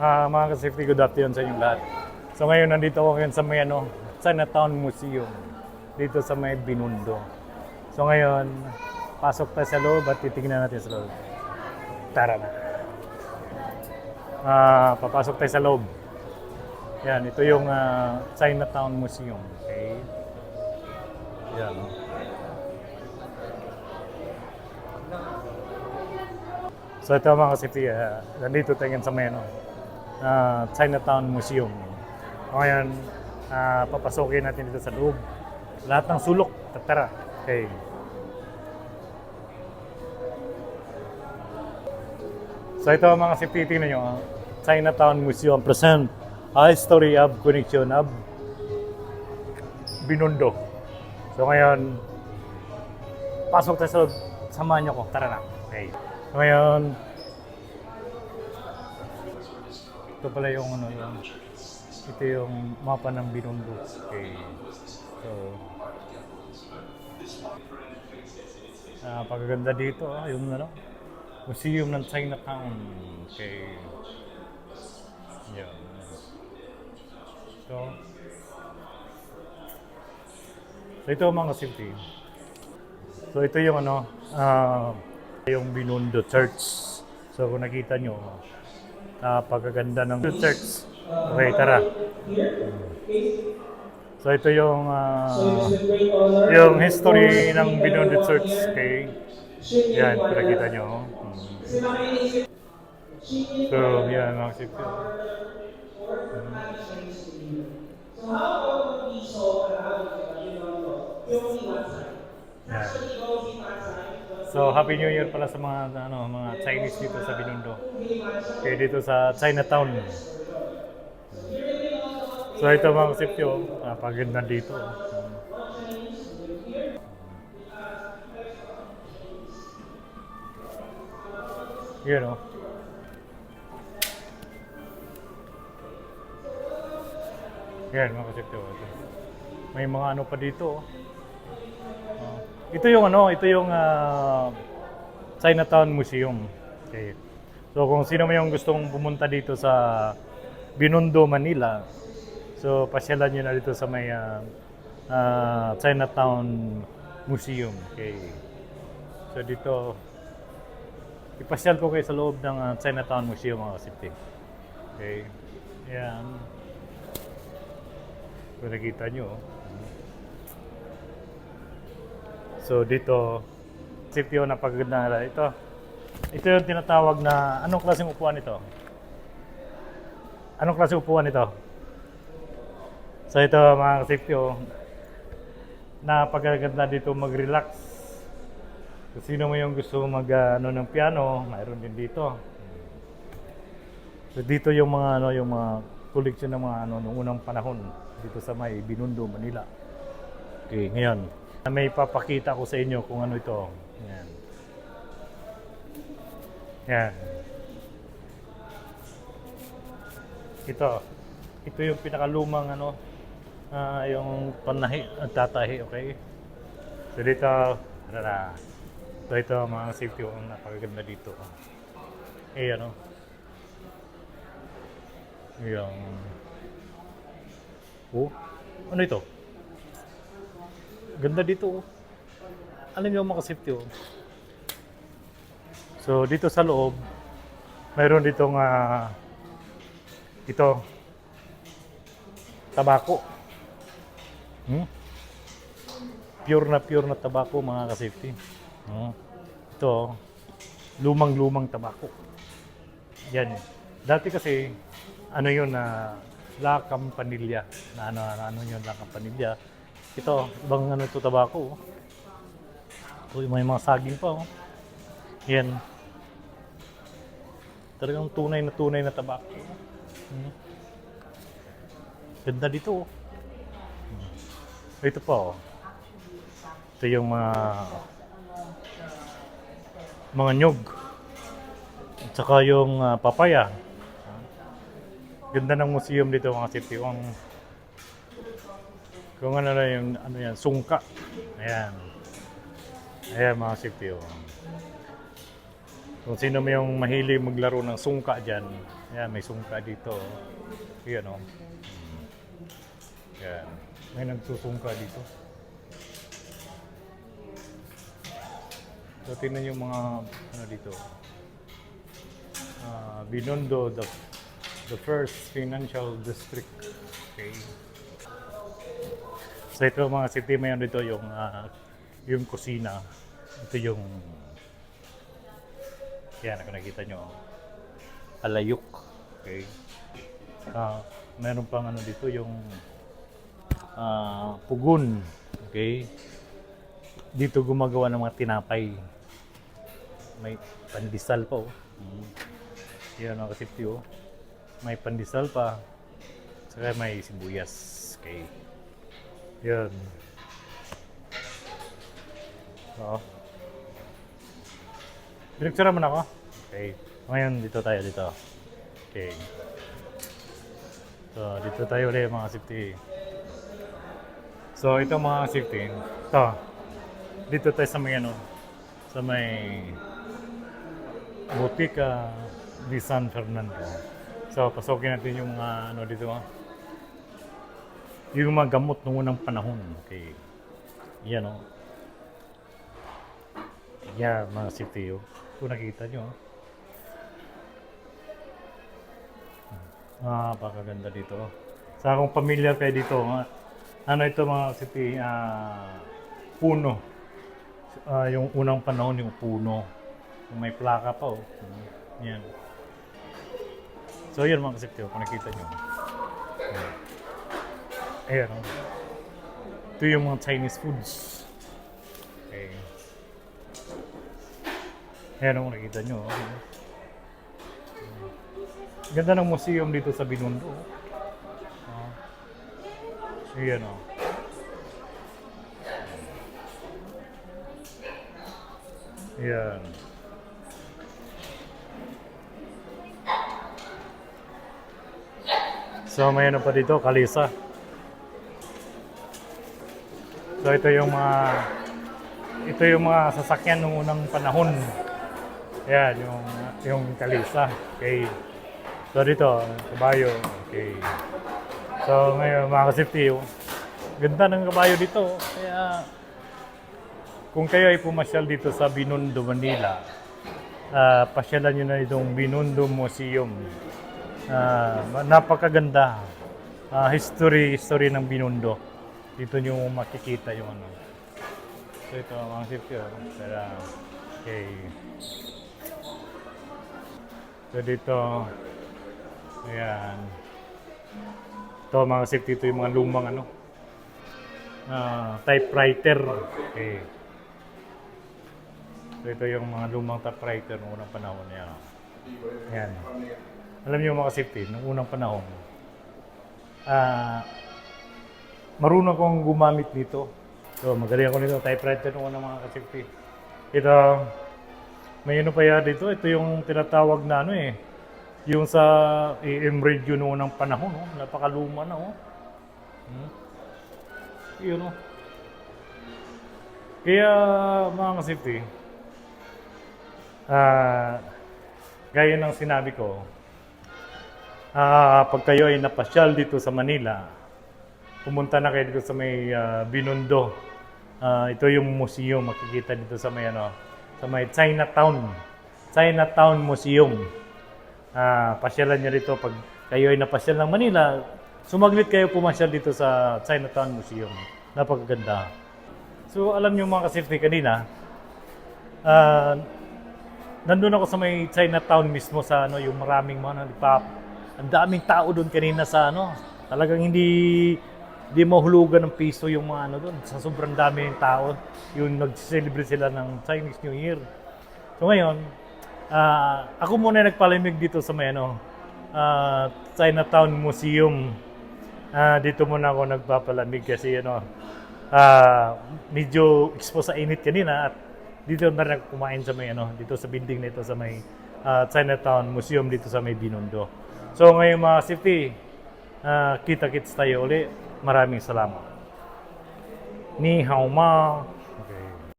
Mga ka-safety, good afternoon sa inyong lahat. So ngayon nandito ako ngayon sa may Chinatown Museum dito sa may Binondo. So ngayon, pasok tayo sa loob at titingnan natin sa loob. Tara na. Papasok tayo sa loob. Yan, ito yung Chinatown Museum. Okay. Yan. So ito mga ka-safety, nandito tayo ngayon sa may Chinatown Museum. Ngayon, papasokin natin dito sa loob. Lahat ng sulok, tara. Okay. So ito mga safety, tingnan nyo. Chinatown Museum present a history of connection of Binondo. So ngayon, pasok tayo sa loob. Samahan nyo ko. Tara na. Okay. So ngayon, ito pala yung ito yung mapa ng Binondo. Okay. So, pagaganda dito, yung Museum ng Chinatown. Okay. Yan. So ito mga safety. So ito yung yung Binondo Church. So kung nakita nyo, pagkaganda ng church. Okay, tara. So ito yung history ng Binondo Church. Okay. Yan, nakita nyo. So, yan mga safety. Yan. So, Happy New Year pala sa mga mga Chinese dito sa Binondo. Okay, dito sa Chinatown. So, ito mga safety, napaganda dito. Yan, Yan, mga safety. May mga pa dito. Ito yung Chinatown Museum. Okay. So kung sino may gustong pumunta dito sa Binondo, Manila, so pasyalan nyo na dito sa may Chinatown Museum. Okay. So dito, ipasyal ko kayo sa loob ng Chinatown Museum mga kasipti. Okay. Yan. Kung nakita nyo. So dito, safety na pagaganda ito. Ito yung tinatawag na, anong klaseng upuan ito? Anong klaseng upuan ito? So ito mga safety, na pagaganda dito mag-relax. Kung sino mo yung gusto ng piano, mayroon din dito. So dito yung mga yung mga koleksyon ng mga nung unang panahon dito sa may Binondo, Manila. Okay, ngayon may papakita ko sa inyo kung ano ito. Yan. Yan. Ito yung pinakalumang yung panahi at tatahi, okay? So dito, ito mga safety ang napakaganda dito. Yung ano ito? Ganda dito. Alam niyo mga safety. So dito sa loob, mayroon ditong ito tabako. Pure na tabako mga ka-safety. Ito lumang tabako. Yan. Dati kasi yun La Campanilla. Ano yun La Campanilla. Ito, ibang ito tabako. Uy, may mga saging pa. Yan. Talagang tunay na tabako. Ganda dito. Ito pa. Ito yung mga nyog. At saka yung papaya. Ganda ng museum dito mga safety. Kung yan, sungka. Ayan. Ayan mga safety. Kung sino may yung mahilig maglaro ng sungka dyan, Yan, may sungka dito. Yan o. Yan. May nagsusungka dito. So, tingnan yung mga, ano dito. Binondo, the first financial district. Okay. So, ito mga city, mayon dito yung kusina. Ito yung, yan, kung nakita nyo, alayuk. Okay. Meron pang ano dito, yung pugon. Okay. Dito gumagawa ng mga tinapay. May pandesal pa, oh. Yan ang kasipti, oh. May pandesal pa. Saka may sibuyas. Okay. Yan. Oo. Pinagtsura mo na ako? Okay. Ngayon, dito tayo, dito. Okay. So, dito tayo ulit mga safety. So, ito mga safety. Ito. Dito tayo sa may ano. Sa may Botica di San Fernando. So, pasokin natin yung mga ano dito. Yung mga gamot noong unang panahon. Okay. Yan o. Yan mga safety. Kung nakita nyo. Napakaganda dito. Sa akong pamilyar kayo dito, ano ito mga city, puno. Yung unang panahon yung puno. Yung may plaka pa, oh. Yan. So yun mga city, kung nakita nyo. Ayan, oh. Ito yung mga Chinese foods. Okay. Ayan, kung nakita nyo. Ganda ng museum dito sa Binondo. Ayan o. Ayan. So may ano pa dito, kalisa. So ito yung mga sasakyan ng unang panahon. Ayan, yung kalisa. Okay. So dito, kabayo. Okay. So ngayon mga ka-safety, ganda ng kabayo dito. Kaya kung kayo ay pumasyal dito sa Binondo, Manila, pasyalan nyo na itong Binondo Museum. Napakaganda. History ng Binondo. Dito nyo makikita yung ano. So ito mga ka-safety. Okay. So dito, ayan. Ito mga safety, ito yung mga lumang ano, typewriter. Okay. So ito yung mga lumang typewriter noong unang panahon niya. Ayan. Alam niyo mga safety, noong unang panahon, marunong akong gumamit nito. So magaling ako nito, typewriter noong unang mga safety. Ito, may ano pa yan dito, ito yung tinatawag na ano yung sa AM radio noong unang panahon, napakaluma na, Yun, Kaya, mga ka-safety, gaya ng sinabi ko, pag kayo ay napasyal dito sa Manila, pumunta na kayo dito sa may Binondo. Ito yung museum, makikita dito sa may sa may Chinatown Museum. Pasyalan nyo rito pag kayo ay napasyal ng Manila, sumaglit kayo pumasyal dito sa Chinatown Museum. Napakaganda. So alam nyo mga ka-safety kanina, nandun ako sa may Chinatown mismo sa yung maraming mga ang daming tao doon kanina sa talagang hindi mahulugan ng piso yung mga doon. Sa sobrang dami ng tao, yung nag-celebrate sila ng Chinese New Year. So ngayon, ako muna nagpalamig dito sa may Chinatown Museum. Dito muna ako nagpapalamig kasi medyo exposed sa init kanina at dito na rin kumain sa may dito sa building nito sa may Chinatown Museum dito sa may Binondo. So ngayon mga safety, kita-kits tayo uli. Maraming salamat. Ni hao ma.